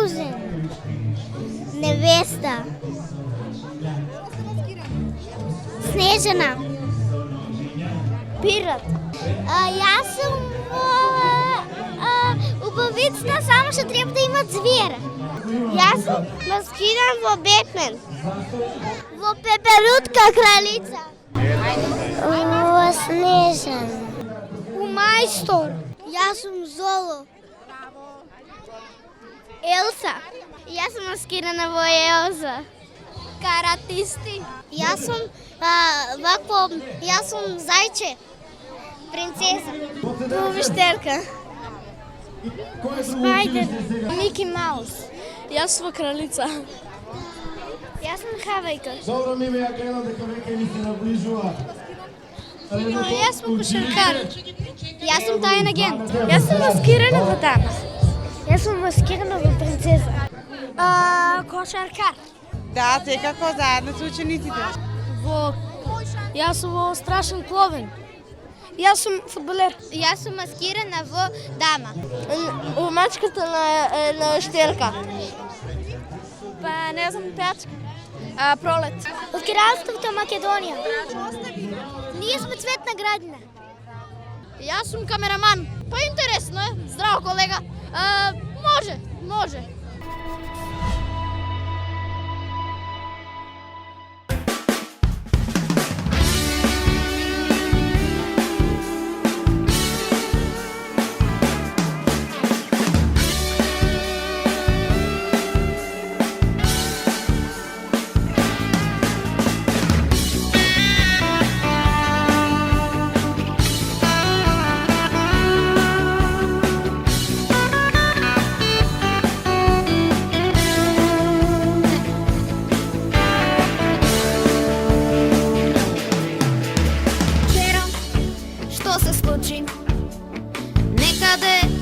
Сюзен. Невеста. Снежана. Пират. Аз съм убавицата, само ще трябва да имат звера. Аз съм маскиран в Бетмен. В Пеперутка кралица. В Снежана. У Майстор. Аз съм Золо. Елса. И аз съм маскирана в Елза. Каратисти. И аз съм и аз съм зайче. Принцеса. Повещерка. Спайдер. Мики Маус. И аз съм кралица. И аз съм Хавайка. Dobro mi je kreno дека веќе ни се наближува. И аз съм кошаркар. И аз съм таен агент. И аз съм маскирана в дама. И аз съм маскирана в принцеса. Кошаркар. Да, те како заедно со учениците. И аз съм страшен кловен. И аз съм футболер. И аз съм маскирана в дама. Мачката на щерка. Па не знам пеачка. Пролет. От кралството Македония. Ние сме Цветна градина. И аз съм камераман. Па интересно е. Здраво, колега. Може.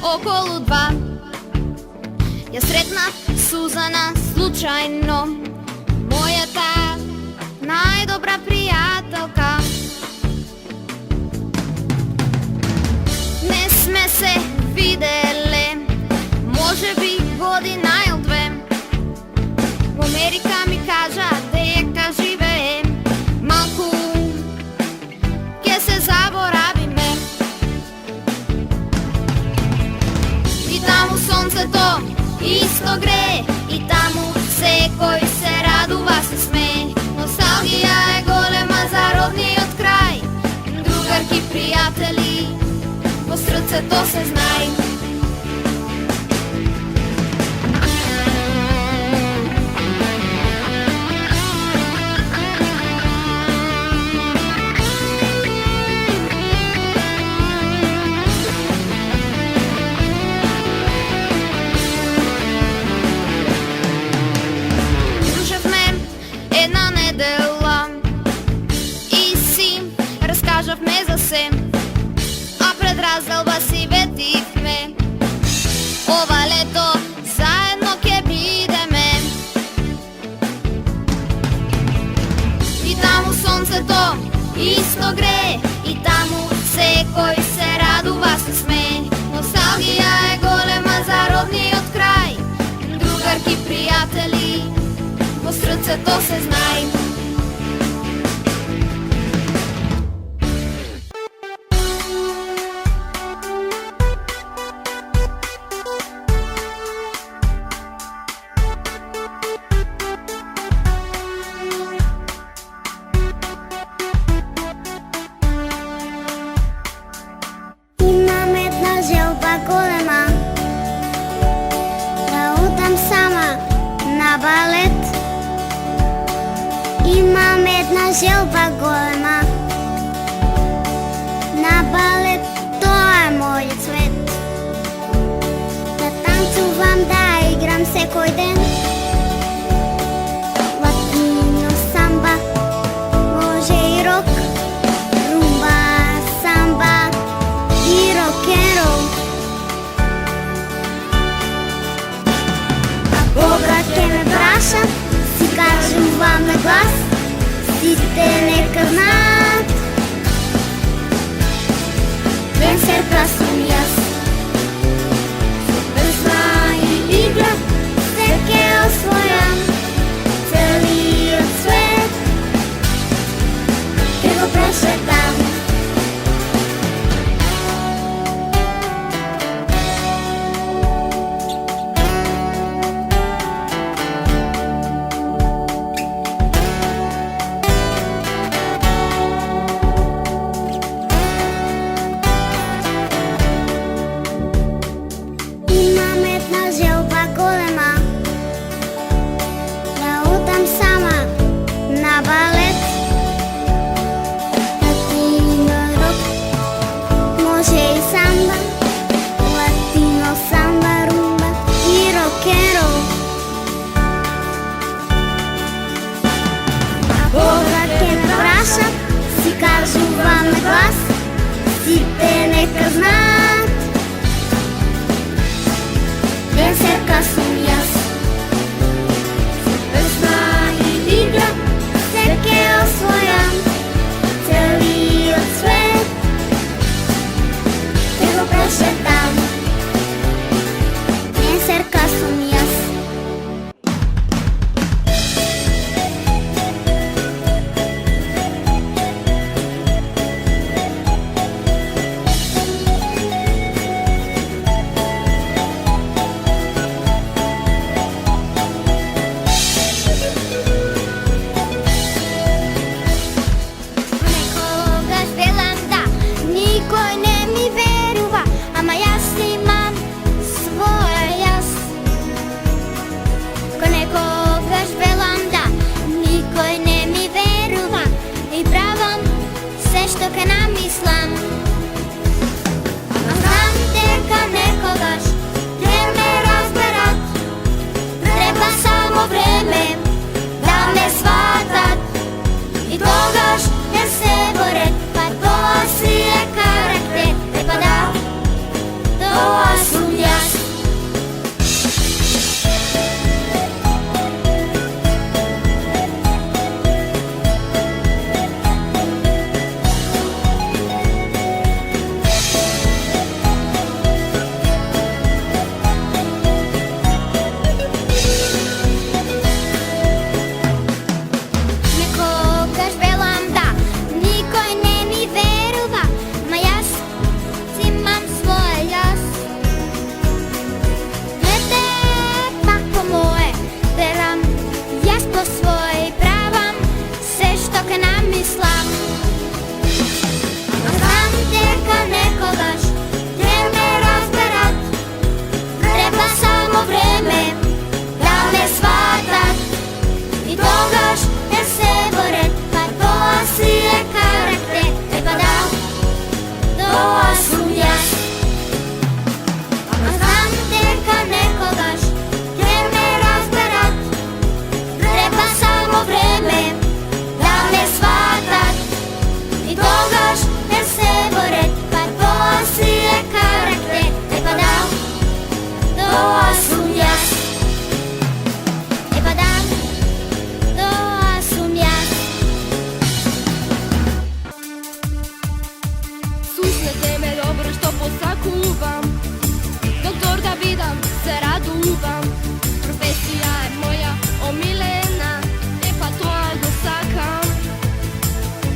Около 2 я сретнах Сузана случайно, моята най-добра приятелка. Не сме се видели, може би година или 2. В Америка ми кажа дека живеем, малко ке се заборавиме. И таму сонцето исто грее, и таму секој се радува, се смее. Носталгија е голема за родниот крај, другарки, пријатели, во срцето се знае. Разкажавме за се, а пред разделба си ветихме. Ова лето заедно ке бидеме. И таму сонцето исто грее, и таму секој се радува, се смее. Носталгија е голема за родниот крај, другарки, пријатели, во срцето се знае. Имам една желба голема на балет, тоа е мојот свет. Да танцувам, да играм секој ден. Латино, самба, може и рок, румба, самба и рок-н-рол. А кога ќе ме праша, си кажувам на глас, сите нека знаат, венсерка сум јас. Брза и игра, на глас, сите нека знаат. Денсерка сум јас. Песна и игра, се ке освојам. Целиот свет ќе го прошетам. Денсерка сум јас. Некогаш велам да, никој не ми верува, ама јас имам своја јас. Некогаш велам да, никој не ми верува и правам се што ке намислам. Ама знам дека некогаш ќе ме разберат, треба само време да ме сватат. И тогаш не се борят, па тоа си е карактер. Па да, тоа сум јас. Некогаш велам да, никој не ми верува, ма јас си имам своја јас. Гледе пак по мое, верам јас по свој, правам се што ке намислам. Ама знам дека некогаш ќе ме разберат, треба само време да ме сватат. И тогаш не се борят, па тоа си е карактер. Па да, тоа сум јас. Ама знам дека некогаш ќе ме разберат, треба само време да ме сватат. И тогаш не се борят, па тоа си е карактер. Па да, тоа сум јас. Па да, тоа сум јас. Слушнете ме добро што посакувам, доктор да бидам, се радувам. Професија е моја омилена, па тоа го сакам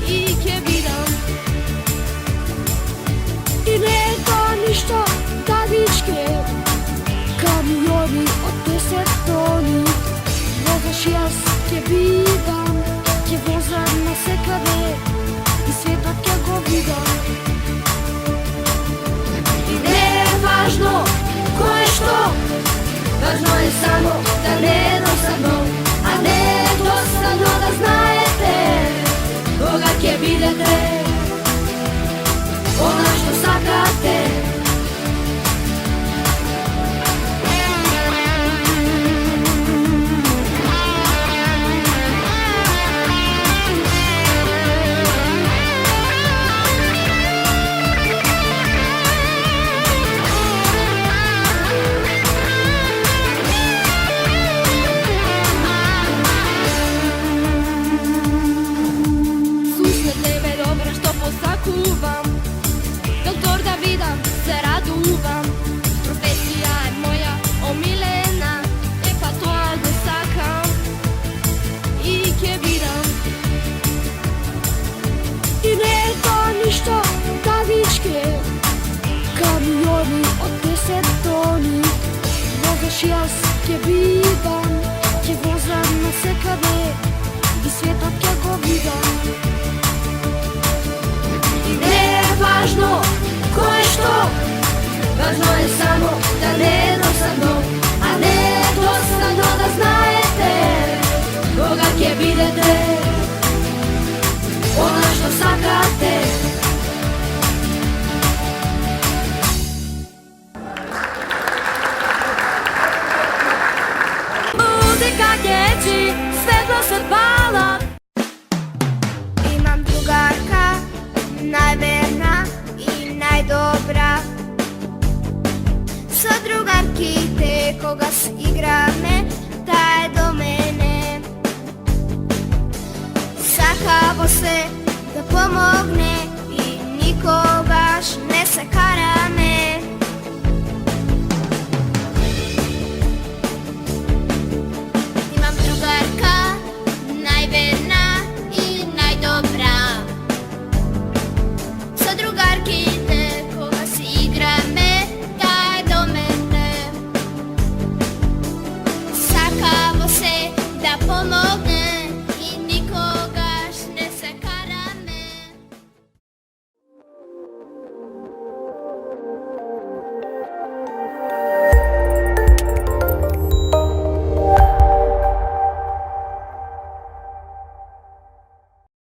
и ќе бидам. И не е тоа ништо тавичке, камиони од 10 тони. Тогаш јас ќе бидам, ќе возам насекаде и светот ќе го видам. И не е важно кој е што, важно е само да не е досадно. А не е досадно да знаете кога ќе бидете она што сакате. Слушнете ме добро што посакувам, доктор да бидам, се радувам. Професија е моја омилена, па тоа го сакам и ќе бидам. И не е тоа ништо тавичке, камиони од 10 тони. Тогаш јас ќе бидам, ќе возам насекаде и светот ќе го видам. И не е важно кој е што, важно е само да не е досадно. А не е досадно да знаете кога ќе бидете она што сакате. Музика кечи, светло се пала. Имам другарка, najverna i najdobra. Sa drugarki te koga igrame, ta je do mene. Sakavo se da pomogne i niko